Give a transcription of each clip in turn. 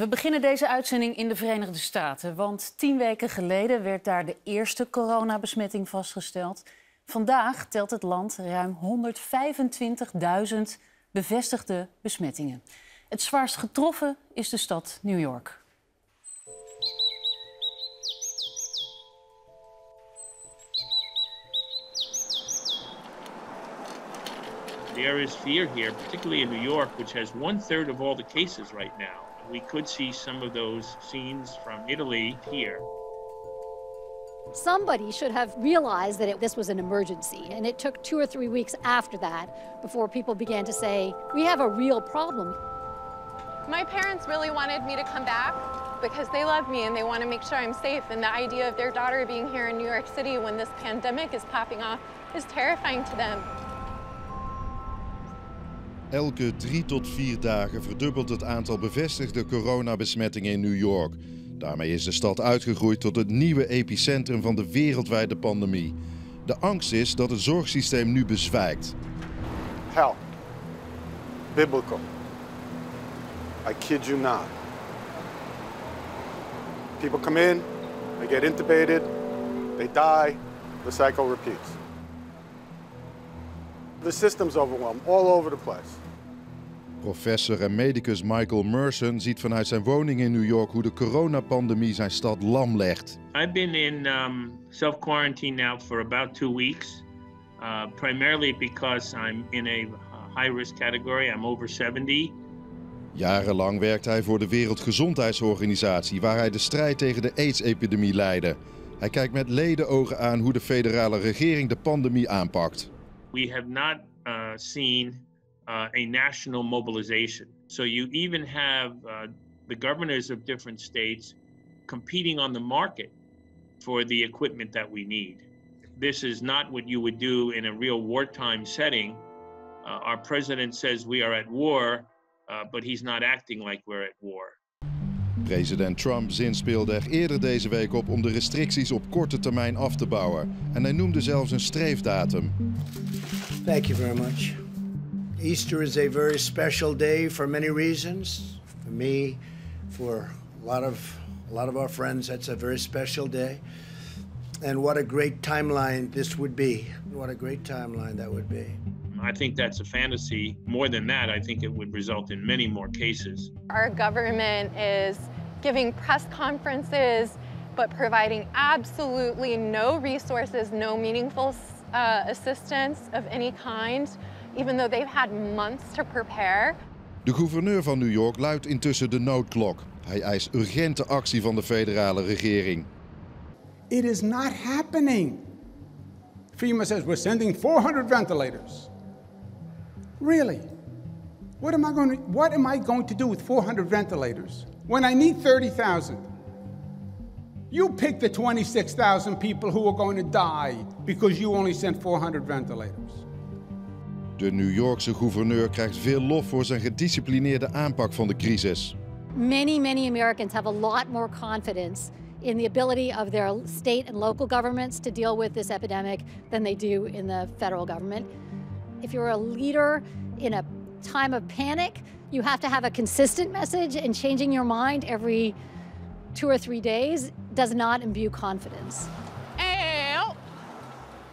We beginnen deze uitzending in de Verenigde Staten. Want 10 weken geleden werd daar de eerste coronabesmetting vastgesteld. Vandaag telt het land ruim 125.000 bevestigde besmettingen. Het zwaarst getroffen is de stad New York. There is fear here, particularly in New York, which has 1/3 of all the cases right now. We could see some of those scenes from Italy here. Somebody should have realized that this was an emergency, and it took 2 or 3 weeks after that before people began to say, we have a real problem. My parents really wanted me to come back because they love me and they want to make sure I'm safe. And the idea of their daughter being here in New York City when this pandemic is popping off is terrifying to them. Elke 3 tot 4 dagen verdubbelt het aantal bevestigde coronabesmettingen in New York. Daarmee is de stad uitgegroeid tot het nieuwe epicentrum van de wereldwijde pandemie. De angst is dat het zorgsysteem nu bezwijkt. Hell. Biblical. I kid you not. People come in, they get intubated, they die, the cycle repeats. The system's overwhelmed all over the place. Professor en medicus Michael Merson ziet vanuit zijn woning in New York hoe de coronapandemie zijn stad lam legt. I've been in self-quarantine now for about 2 weeks, primarily because I'm in a high-risk category. I'm over 70. Jarenlang werkte hij voor de Wereldgezondheidsorganisatie, waar hij de strijd tegen de AIDS-epidemie leidde. Hij kijkt met ledenogen aan hoe de federale regering de pandemie aanpakt. We have not seen a national mobilization. So you even have the governors of different states competing on the market for the equipment that we need. This is not what you would do in a real wartime setting. Our president says we are at war, but he's not acting like we're at war. President Trump zinspeelde er eerder deze week op om de restricties op korte termijn af te bouwen. En hij noemde zelfs een streefdatum. Thank you very much. Easter is a very special day for many reasons. For me, for a lot of our friends, that's a very special day. And what a great timeline this would be. What a great timeline that would be. I think that's a fantasy. More than that, I think it would result in many more cases. Our government is giving press conferences, but providing absolutely no resources, no meaningful assistance of any kind, even though they've had months to prepare. De gouverneur van New York luidt intussen de noodklok. Hij eist urgente actie van de federale regering. It is not happening. FEMA says we're sending 400 ventilators. Really? What am I going to do with 400 ventilators when I need 30,000? You pick the 26,000 people who are going to die because you only sent 400 ventilators. De New Yorkse gouverneur krijgt veel lof voor zijn gedisciplineerde aanpak van de crisis. Many Americans have a lot more confidence in the ability of their state and local governments to deal with this epidemic than they do in the federal government. If you're a leader in a time of panic, you have to have a consistent message, and changing your mind every 2 or 3 days does not imbue confidence.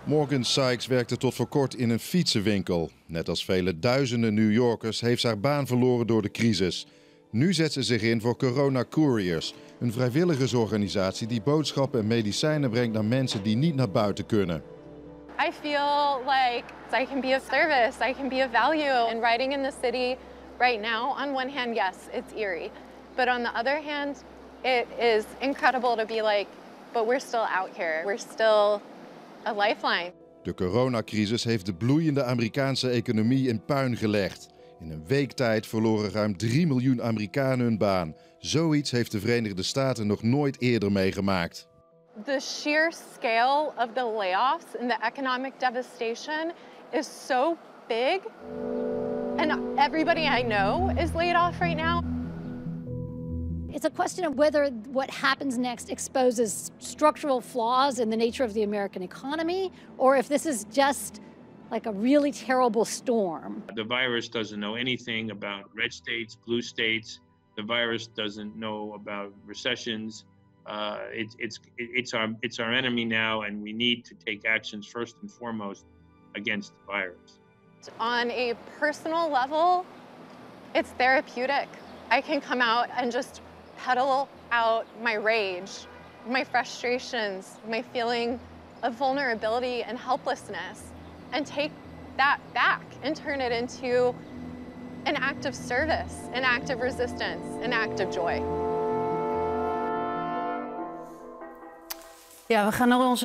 Morgan Sykes werkte tot voor kort in een fietsenwinkel. Net als vele duizenden New Yorkers heeft ze haar baan verloren door de crisis. Nu zet ze zich in voor Corona Couriers, een vrijwilligersorganisatie die boodschappen en medicijnen brengt naar mensen die niet naar buiten kunnen. I feel like I can be of service, I can be of value. And riding in the city right now, on one hand, yes, it's eerie. But on the other hand, it is incredible to be like, but we're still out here. We're still a lifeline. De coronacrisis heeft de bloeiende Amerikaanse economie in puin gelegd. In een week tijd verloren ruim 3 miljoen Amerikanen hun baan. Zoiets heeft de Verenigde Staten nog nooit eerder meegemaakt. The sheer scale of the layoffs and the economic devastation is so big. And everybody I know is laid off right now. It's a question of whether what happens next exposes structural flaws in the nature of the American economy, or if this is just like a really terrible storm. The virus doesn't know anything about red states, blue states. The virus doesn't know about recessions. It's our enemy now, and we need to take actions first and foremost against the virus. On a personal level, it's therapeutic. I can come out and just pedal out my rage, my frustrations, my feeling of vulnerability and helplessness, and take that back and turn it into an act of service, an act of resistance, an act of joy. Ja, we gaan naar onze